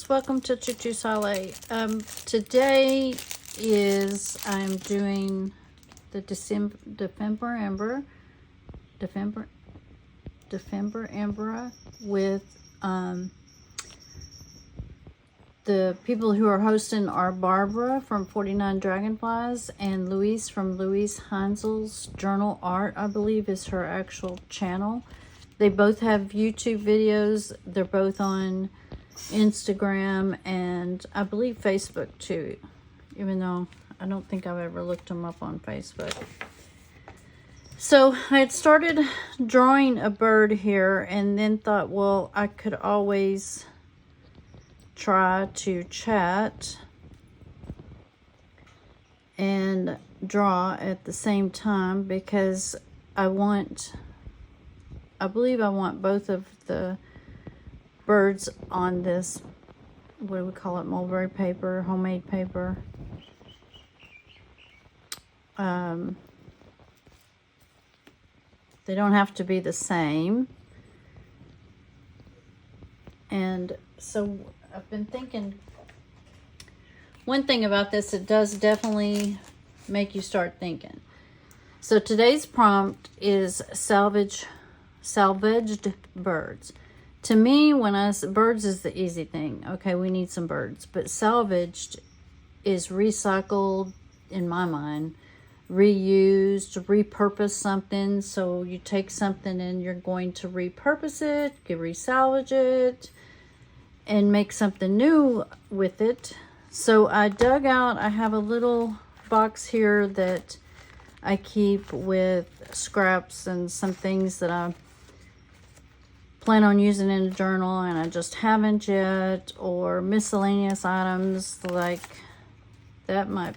loves, welcome to Haw-lay. Today is I'm doing the dephemerember with the people who are hosting are Barbara from 49 Dragonflies and Louise from Louise Heinzel's Journal Art, I believe is her actual channel. They both have YouTube videos. They're both on Instagram and I believe Facebook too, even though I don't think I've ever looked them up on Facebook. So I had started drawing a bird here and then thought, well, I could always try to chat and draw at the same time because I believe I want both of the birds on this, what do we call it, mulberry paper, homemade paper. They don't have to be the same. And so I've been thinking, one thing about this, it does definitely make you start thinking. So today's prompt is salvaged birds. To me, birds is the easy thing. Okay, we need some birds. But salvaged is recycled, in my mind, reused, repurpose something. So you take something and you're going to repurpose it, you resalvage it, and make something new with it. So I dug out, I have a little box here that I keep with scraps and some things that I plan on using in a journal and I just haven't yet, or miscellaneous items like that might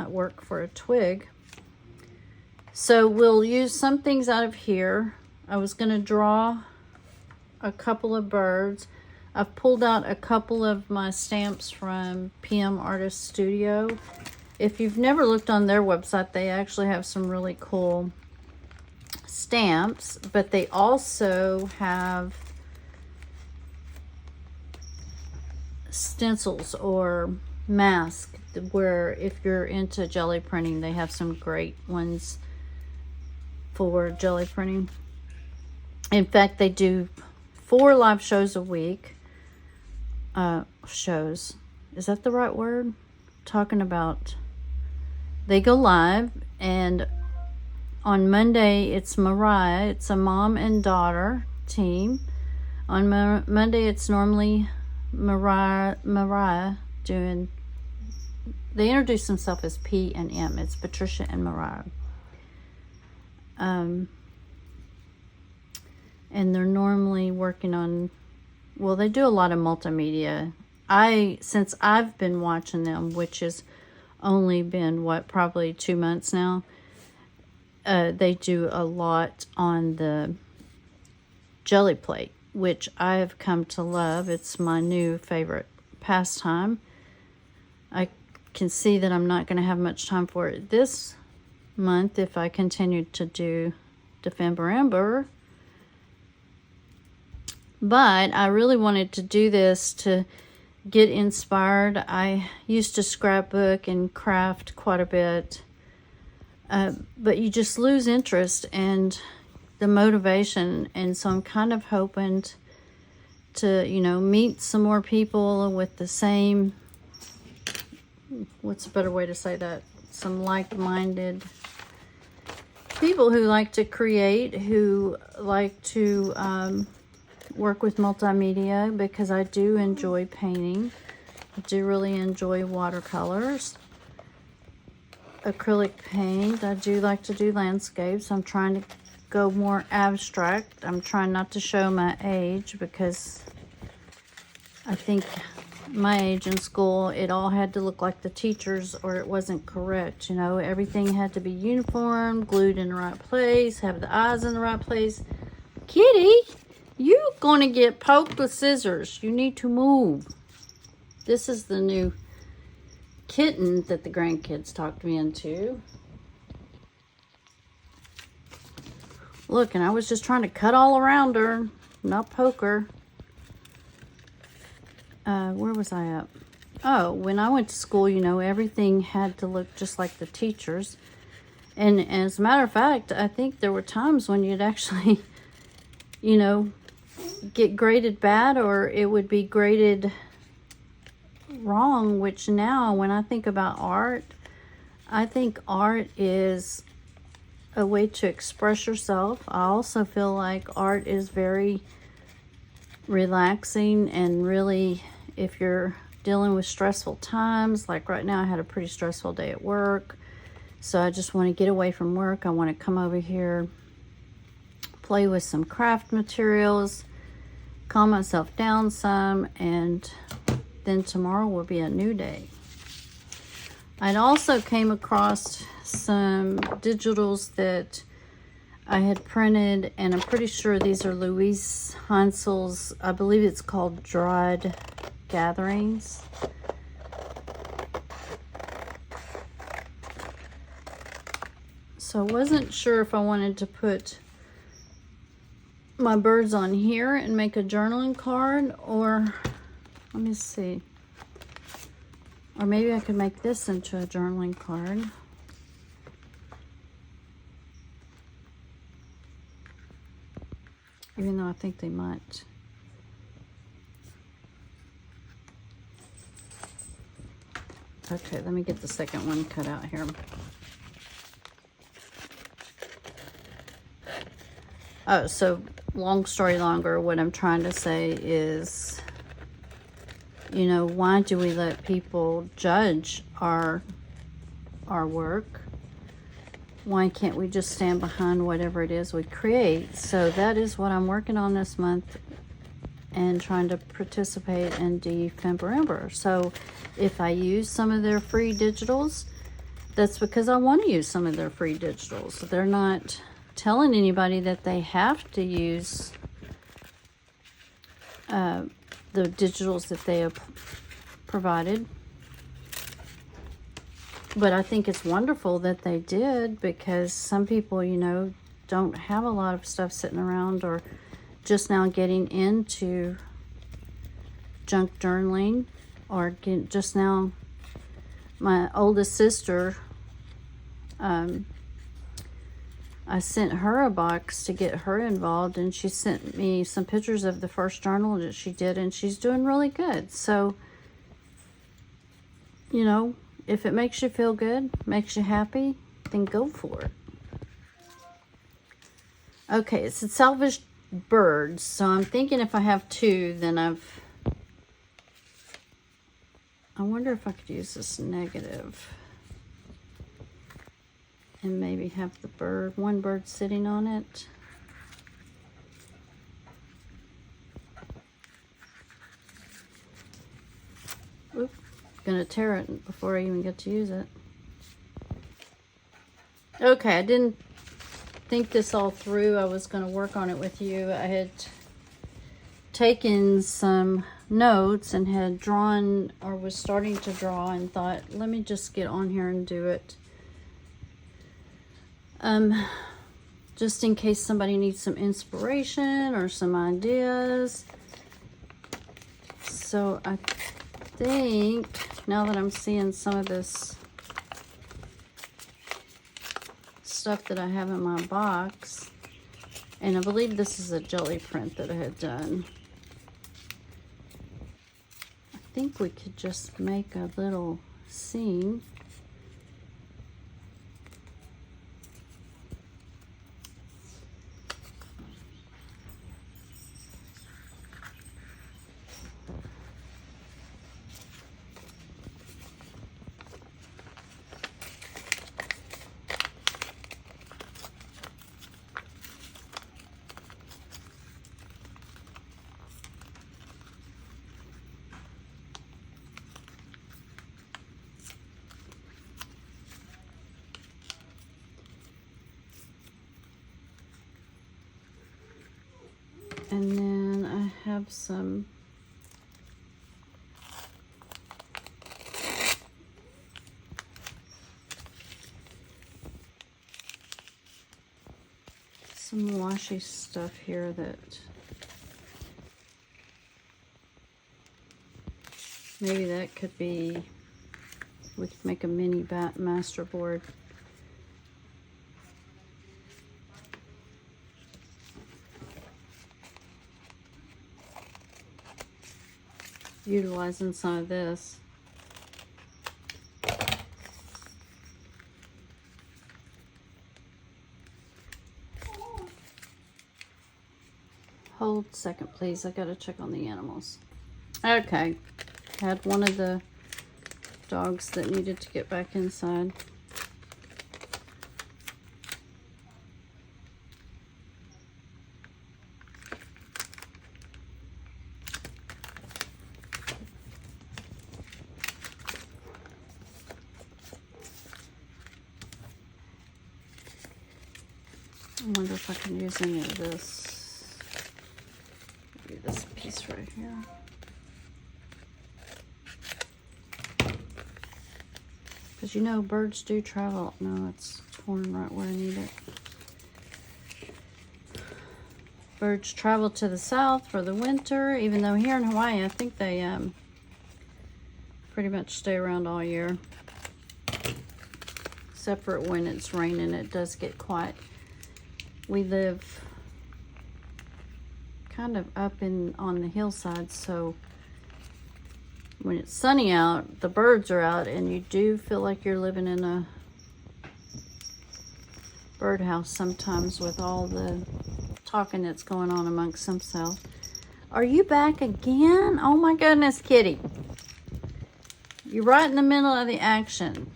work for a twig. So we'll use some things out of here. I was going to draw a couple of birds. I've pulled out a couple of my stamps from PM Artist Studio. If you've never looked on their website, they actually have some really cool stamps, but they also have stencils or masks where if you're into jelly printing, they have some great ones for jelly printing. In fact, they do 4 live shows a week. Shows. Is that the right word? Talking about, they go live, and on Monday it's Mariah. It's a mom and daughter team. On Monday it's normally Mariah doing, they introduce themselves as P and M. It's Patricia and Mariah. And they're normally working on, well, they do a lot of multimedia. Since I've been watching them, which has only been, probably 2 months now, they do a lot on the jelly plate, which I have come to love. It's my new favorite pastime. I can see that I'm not going to have much time for it this month if I continue to do dephemerember. But I really wanted to do this to get inspired. I used to scrapbook and craft quite a bit. But you just lose interest and the motivation. And so I'm kind of hoping to, meet some more people with the same, what's a better way to say that? Some like-minded people who like to create, who like to work with multimedia, because I do enjoy painting. I do really enjoy watercolors, acrylic paint. I do like to do landscapes. I'm trying to go more abstract. I'm trying not to show my age because I think my age in school, it all had to look like the teachers or it wasn't correct. Everything had to be uniform, glued in the right place, have the eyes in the right place. Kitty, you're going to get poked with scissors. You need to move. This is the new kitten that the grandkids talked me into. Look, and I was just trying to cut all around her, not poke her. where was I at? Oh, when I went to school, you know, everything had to look just like the teachers. And as a matter of fact, I think there were times when you'd actually, you know, get graded bad, or it would be graded wrong, which now when I think about art, I think art is a way to express yourself. I also feel like art is very relaxing, and really, if you're dealing with stressful times, like right now I had a pretty stressful day at work, so I just want to get away from work. I want to come over here, play with some craft materials, calm myself down some, and then tomorrow will be a new day. I'd also came across some digitals that I had printed, and I'm pretty sure these are Louise Hansel's, I believe it's called Dried Gatherings. So I wasn't sure if I wanted to put my birds on here and make a journaling card, or let me see. Or maybe I could make this into a journaling card. Even though I think they might. Okay, let me get the second one cut out here. Oh, so long story longer, what I'm trying to say is, you know, why do we let people judge our work? Why can't we just stand behind whatever it is we create? So that is what I'm working on this month, and trying to participate in dephemerember. So if I use some of their free digitals, that's because I want to use some of their free digitals. They're not telling anybody that they have to use the digitals that they have provided. But I think it's wonderful that they did, because some people, you know, don't have a lot of stuff sitting around, or just now getting into junk journaling, or just now, my oldest sister, I sent her a box to get her involved, and she sent me some pictures of the first journal that she did, and she's doing really good. So, you know, if it makes you feel good, makes you happy, then go for it. Okay, it's salvaged birds. So I'm thinking if I have two, then I wonder if I could use this negative and maybe have the one bird sitting on it. Oop, gonna tear it before I even get to use it. Okay, I didn't think this all through. I was gonna work on it with you. I had taken some notes and had drawn, or was starting to draw, and thought, let me just get on here and do it. Just in case somebody needs some inspiration or some ideas. So I think, now that I'm seeing some of this stuff that I have in my box, and I believe this is a jelly print that I had done, I think we could just make a little scene. And then I have some washi stuff here that Maybe that could be, we could make a mini master board. Utilizing some of this. Hold a second, please. I gotta check on the animals. Okay. Had one of the dogs that needed to get back inside. I wonder if I can use any of this. Maybe this piece right here. Because you know birds do travel. No, it's torn right where I need it. Birds travel to the south for the winter, even though here in Hawaii, I think they pretty much stay around all year. Except for when it's raining, it does get quiet. We live kind of up on the hillside, so when it's sunny out, the birds are out, and you do feel like you're living in a birdhouse sometimes with all the talking that's going on amongst themselves. Are you back again? Oh my goodness, kitty. You're right in the middle of the action.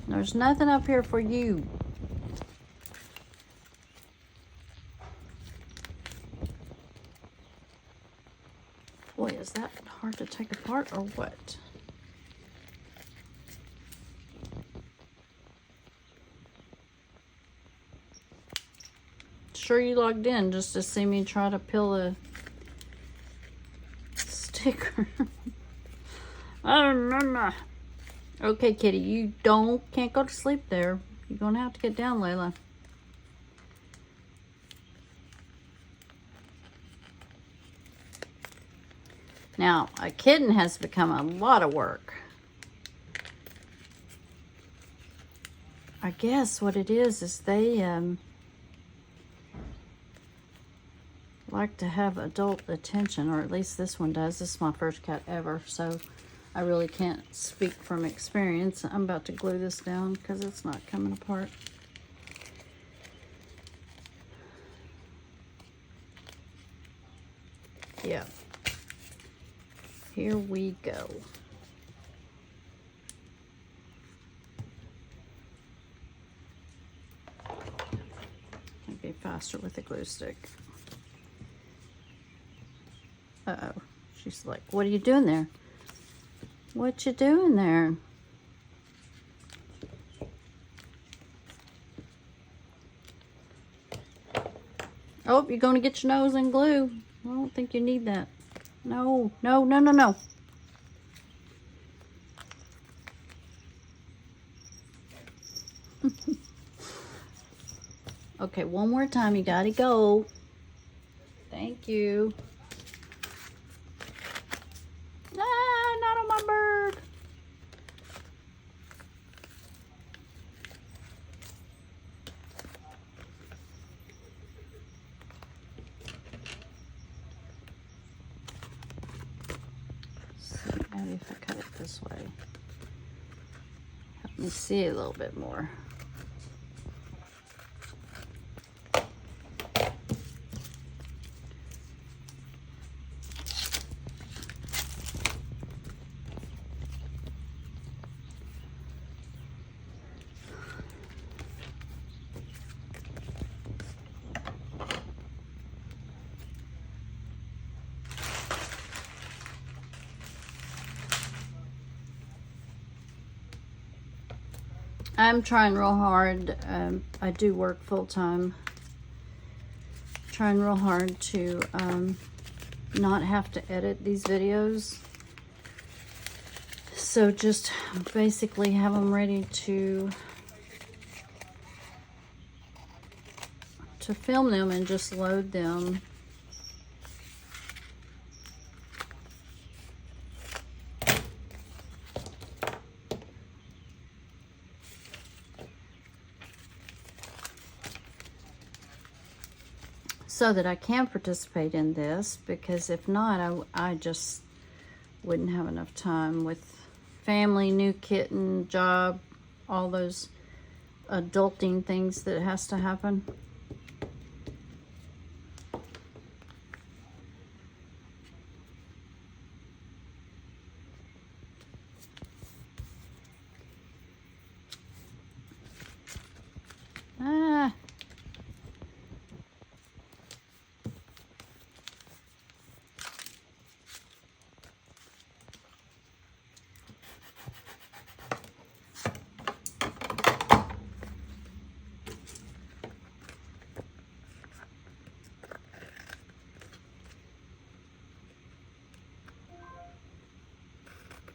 There's nothing up here for you. Boy, is that hard to take apart or what? Sure you logged in just to see me try to peel a sticker. I don't know. Okay, kitty, you can't go to sleep there. You're gonna have to get down, Layla. Now, a kitten has become a lot of work. I guess what it is they like to have adult attention, or at least this one does. This is my first cat ever, so I really can't speak from experience. I'm about to glue this down because it's not coming apart. Yeah. Here we go. Can be faster with a glue stick. Uh-oh. She's like, what are you doing there? What you doing there? Oh, you're going to get your nose in glue. I don't think you need that. No, no, no, no, no. Okay, one more time. You got to go. Thank you. Ah, not on my bird. Maybe if I cut it this way, help me see a little bit more. I'm trying real hard. I do work full-time. Trying real hard to not have to edit these videos. So just basically have them ready to film them and just load them. so that I can participate in this, because if not, I just wouldn't have enough time with family, new kitten, job, all those adulting things that has to happen. Ah.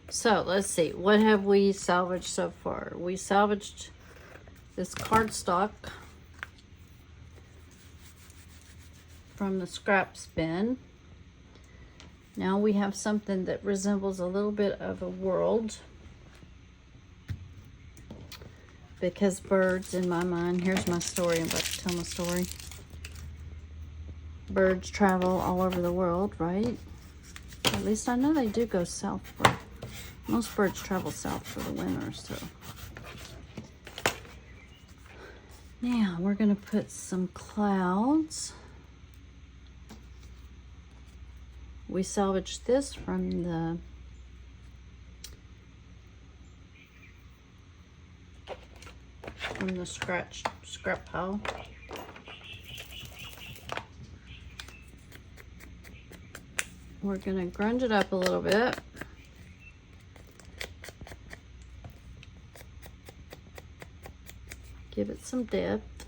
So let's see, what have we salvaged so far? We salvaged this cardstock from the scraps bin. Now we have something that resembles a little bit of a world, because birds, in my mind, here's my story. I'm about to tell my story. Birds travel all over the world, right? At least I know they do go southward. Most birds travel south for the winter, so. Now we're gonna put some clouds. We salvaged this from the scrap pile. We're gonna grunge it up a little bit. Give it some depth.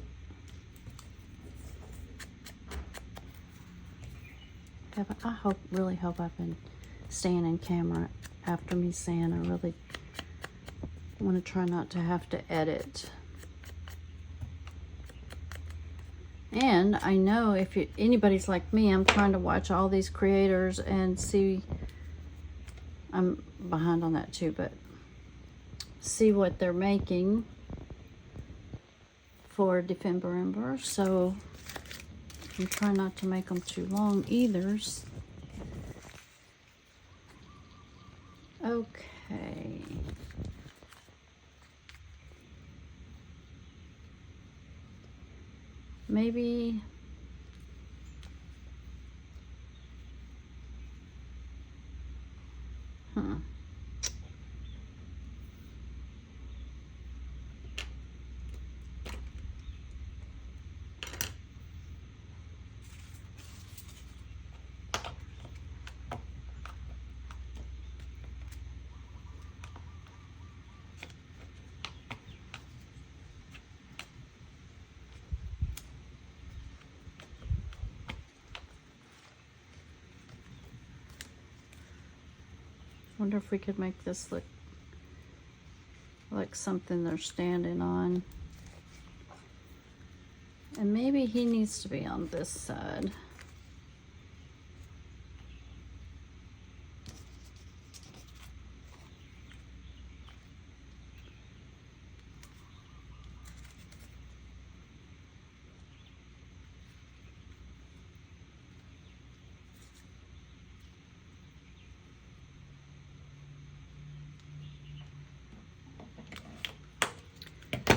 I really hope I've been staying in camera after me saying I really want to try not to have to edit. And I know if anybody's like me, I'm trying to watch all these creators and see, I'm behind on that too, but see what they're making for dephemerember, so I'm trying not to make them too long either. Okay. Maybe wonder if we could make this look like something they're standing on. And maybe he needs to be on this side.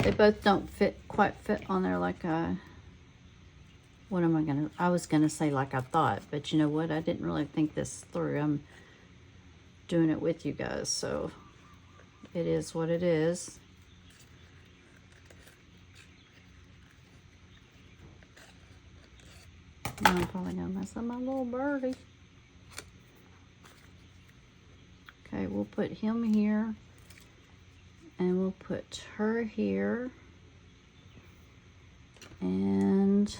They both don't quite fit on there like I was gonna say like I thought, but you know what? I didn't really think this through. I'm doing it with you guys, so it is what it is. Now I'm probably gonna mess up my little birdie. Okay, we'll put him here. And we'll put her here. And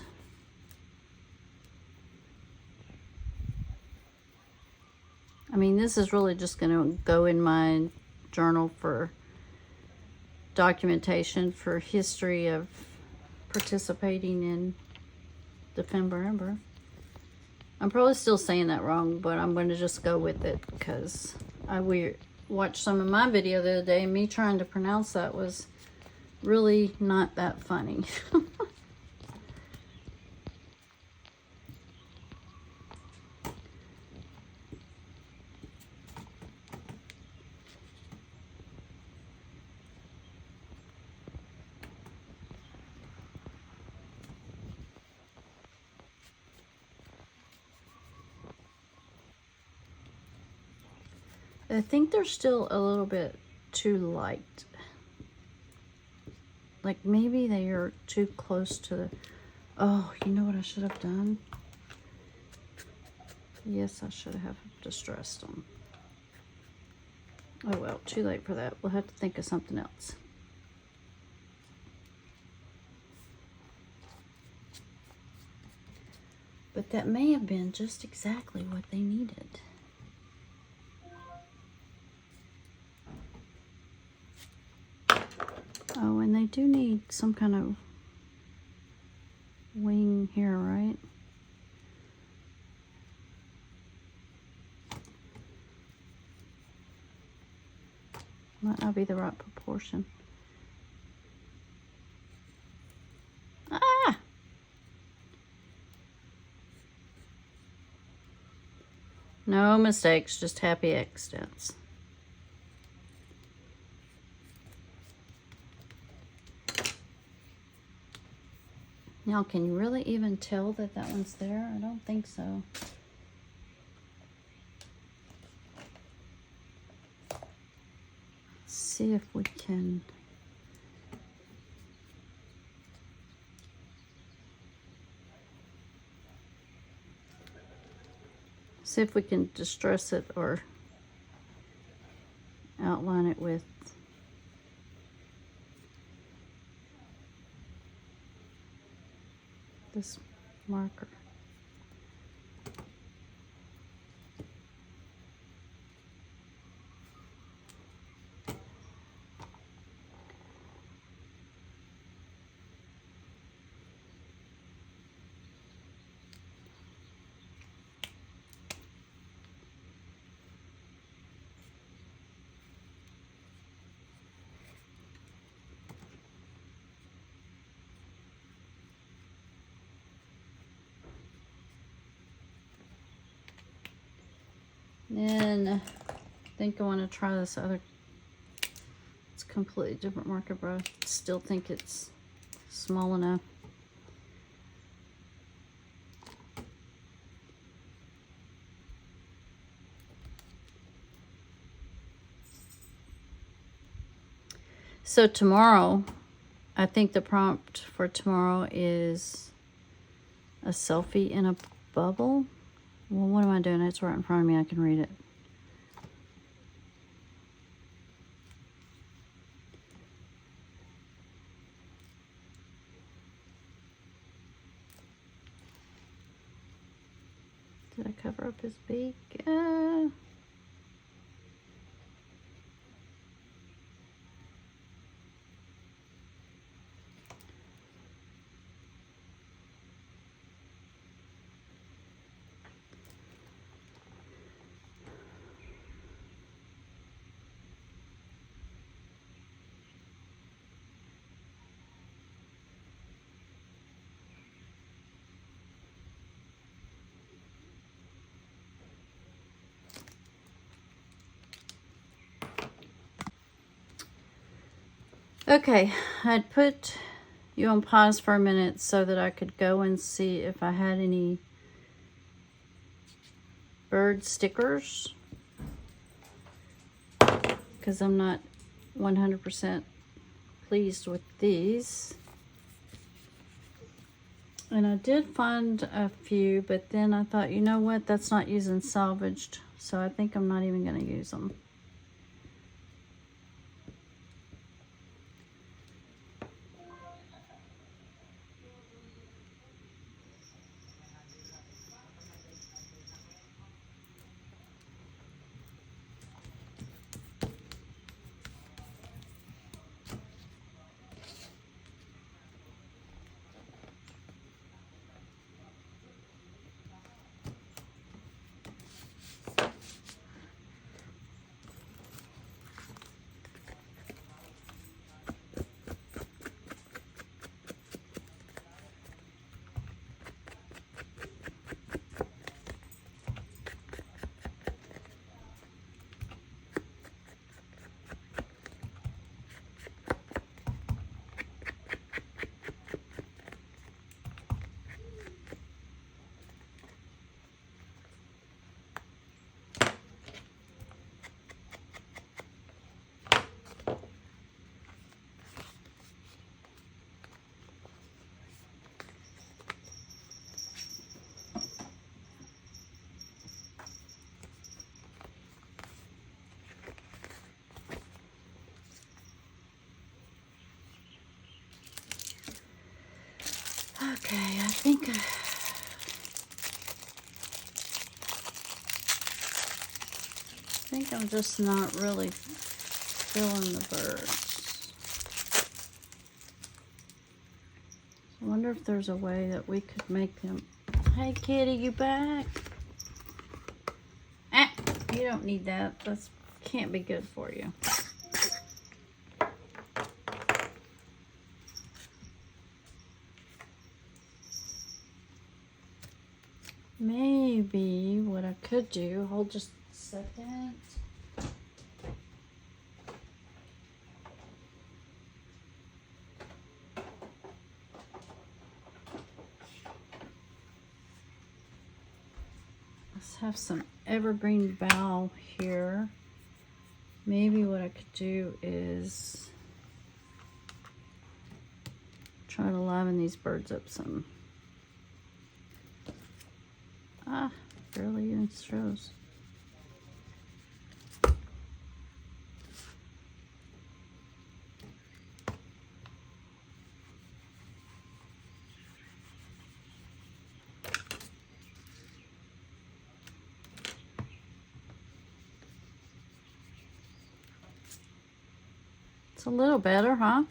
I mean, this is really just going to go in my journal for documentation for history of participating in dephemerember. I'm probably still saying that wrong, but I'm going to just go with it because we watched some of my video the other day, and me trying to pronounce that was really not that funny. I think they're still a little bit too light. Like maybe they are too close to the... Oh, you know what I should have done? Yes, I should have distressed them. Oh well, too late for that. We'll have to think of something else. But that may have been just exactly what they needed. Oh, and they do need some kind of wing here, right? Might not be the right proportion. Ah! No mistakes, just happy accidents. Now, can you really even tell that that one's there? I don't think so. Let's see if we can... See if we can distress it or outline it with this marker. Then I think I want to try this other. It's a completely different marker, but I still think it's small enough. So tomorrow, I think the prompt for tomorrow is a selfie in a bubble. Well, what am I doing? It's right in front of me. I can read it. Did I cover up his beak? Okay, I'd put you on pause for a minute so that I could go and see if I had any bird stickers, because I'm not 100% pleased with these. And I did find a few, but then I thought, you know what, that's not using salvaged, so I think I'm not even going to use them. Okay, I think I'm just not really feeling the birds. I wonder if there's a way that we could make them. Hey kitty, you back? Ah, you don't need that. That's can't be good for you. Maybe what I could do, hold just a second. Let's have some evergreen bough here. Maybe what I could do is try to liven these birds up some. Ah, barely even shows. It's a little better, huh?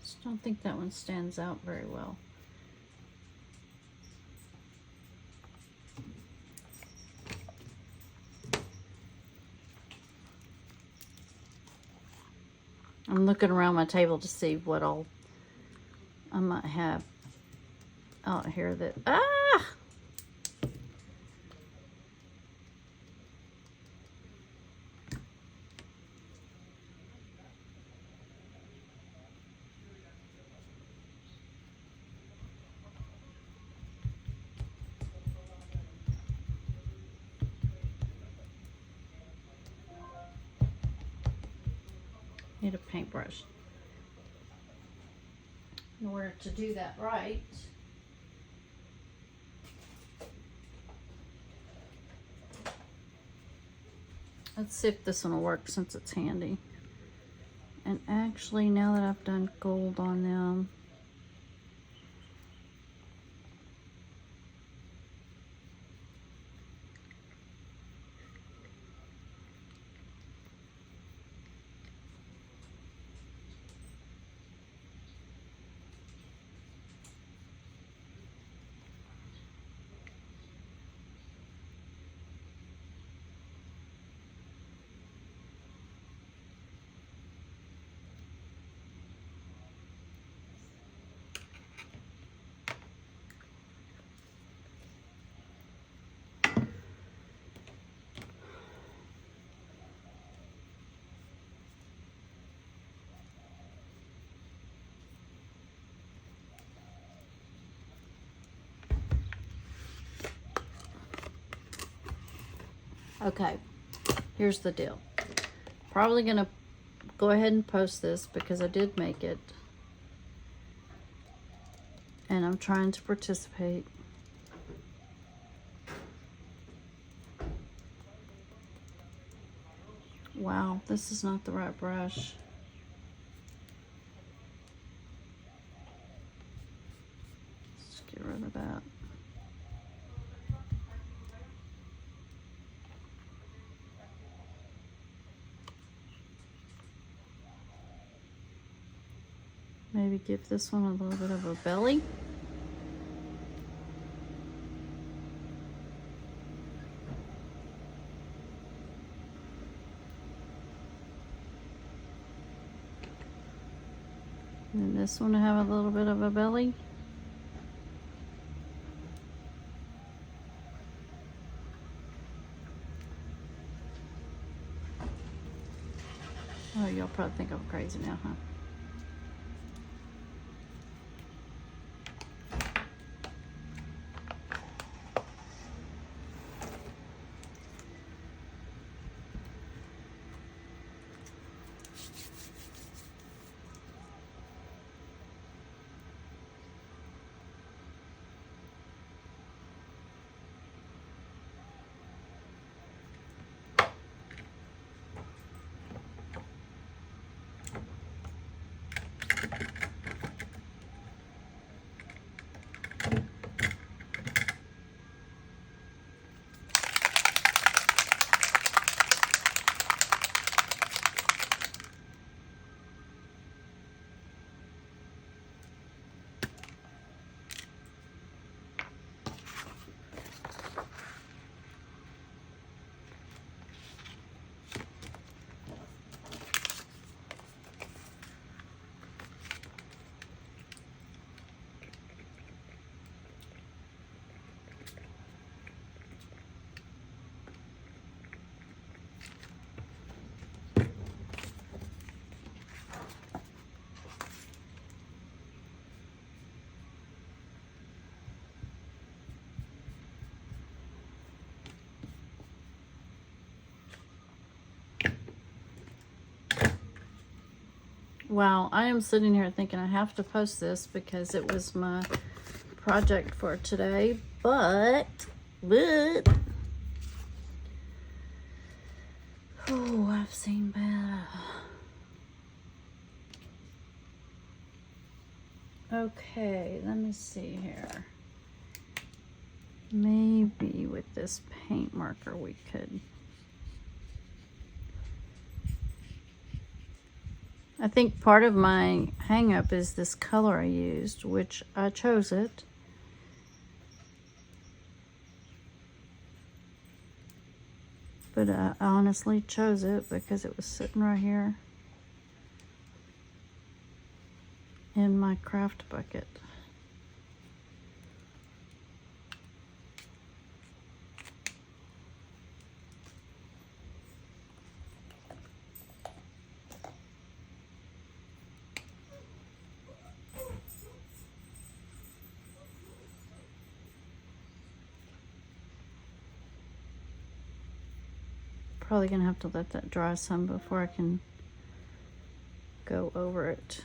Just don't think that one stands out very well. I'm looking around my table to see what all I might have out here that, need a paintbrush. In order to do that right, let's see if this one will work since it's handy. And actually, now that I've done gold on them, okay, here's the deal. Probably gonna go ahead and post this because I did make it. And I'm trying to participate. Wow, this is not the right brush. Let's get rid of that. Maybe give this one a little bit of a belly. And this one will have a little bit of a belly. Oh, y'all probably think I'm crazy now, huh? Wow, I am sitting here thinking I have to post this because it was my project for today, but oh, I've seen better. Okay, let me see here. Maybe with this paint marker we could. I think part of my hang up is this color I used, which I chose it. But I honestly chose it because it was sitting right here in my craft bucket. Probably gonna have to let that dry some before I can go over it.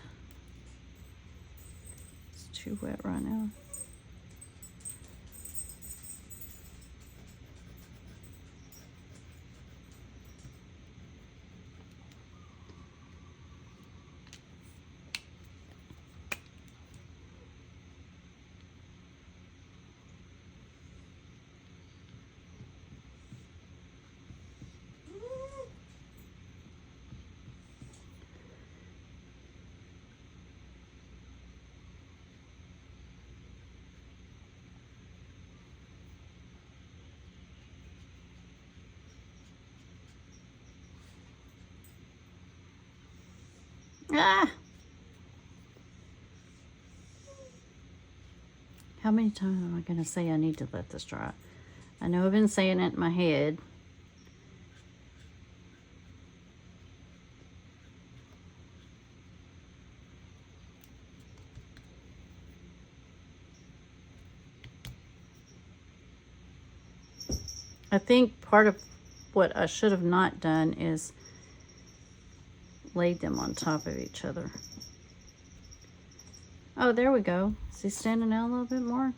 It's too wet right now. Ah! How many times am I going to say I need to let this dry? I know I've been saying it in my head. I think part of what I should have not done is laid them on top of each other. Oh, there we go. Is he standing out a little bit more?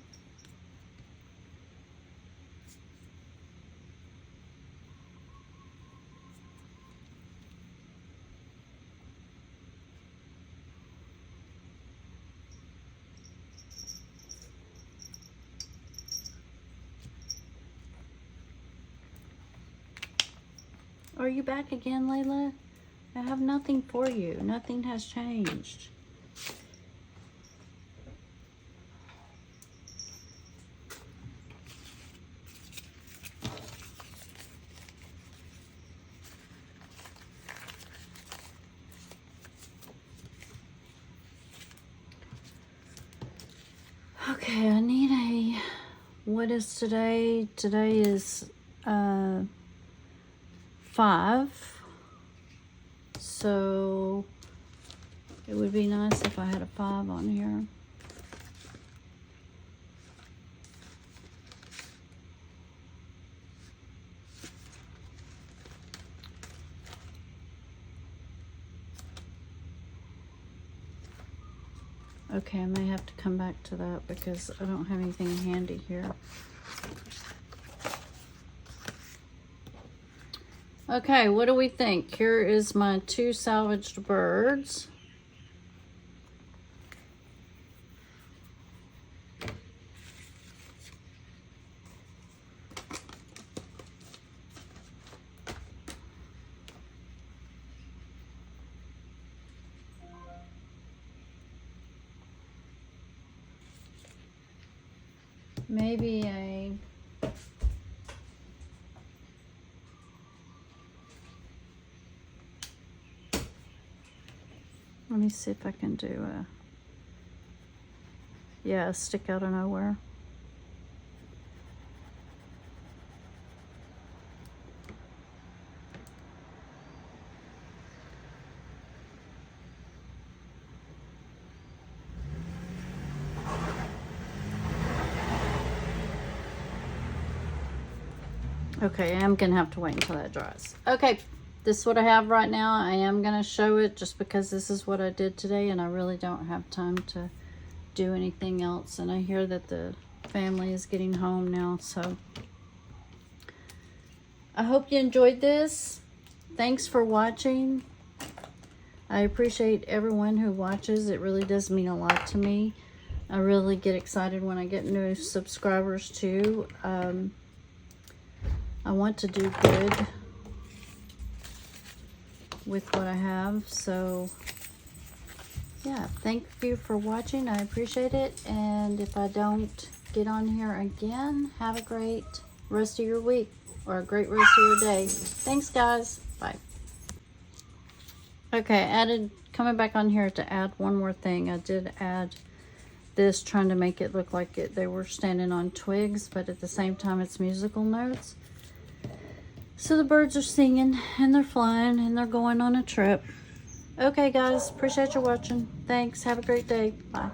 Are you back again, Layla? I have nothing for you. Nothing has changed. Okay, I need a, what is today? Today is 5. So it would be nice if I had a 5 on here. Okay, I may have to come back to that because I don't have anything handy here. Okay, what do we think? Here is my 2 salvaged birds. Maybe a let me see if I can do a, yeah, a stick out of nowhere. Okay, I'm gonna have to wait until that dries. Okay, this is what I have right now. I am gonna show it just because this is what I did today and I really don't have time to do anything else. And I hear that the family is getting home now, so I hope you enjoyed this. Thanks for watching. I appreciate everyone who watches. It really does mean a lot to me. I really get excited when I get new subscribers too. I want to do good with what I have, so yeah, thank you for watching. I appreciate it, and if I don't get on here again, have a great rest of your week or a great rest of your day. Thanks, guys. Bye. Okay, coming back on here to add one more thing. I did add this, trying to make it look like they were standing on twigs, but at the same time it's musical notes. So the birds are singing and they're flying and they're going on a trip. Okay, guys, appreciate you watching. Thanks. Have a great day. Bye.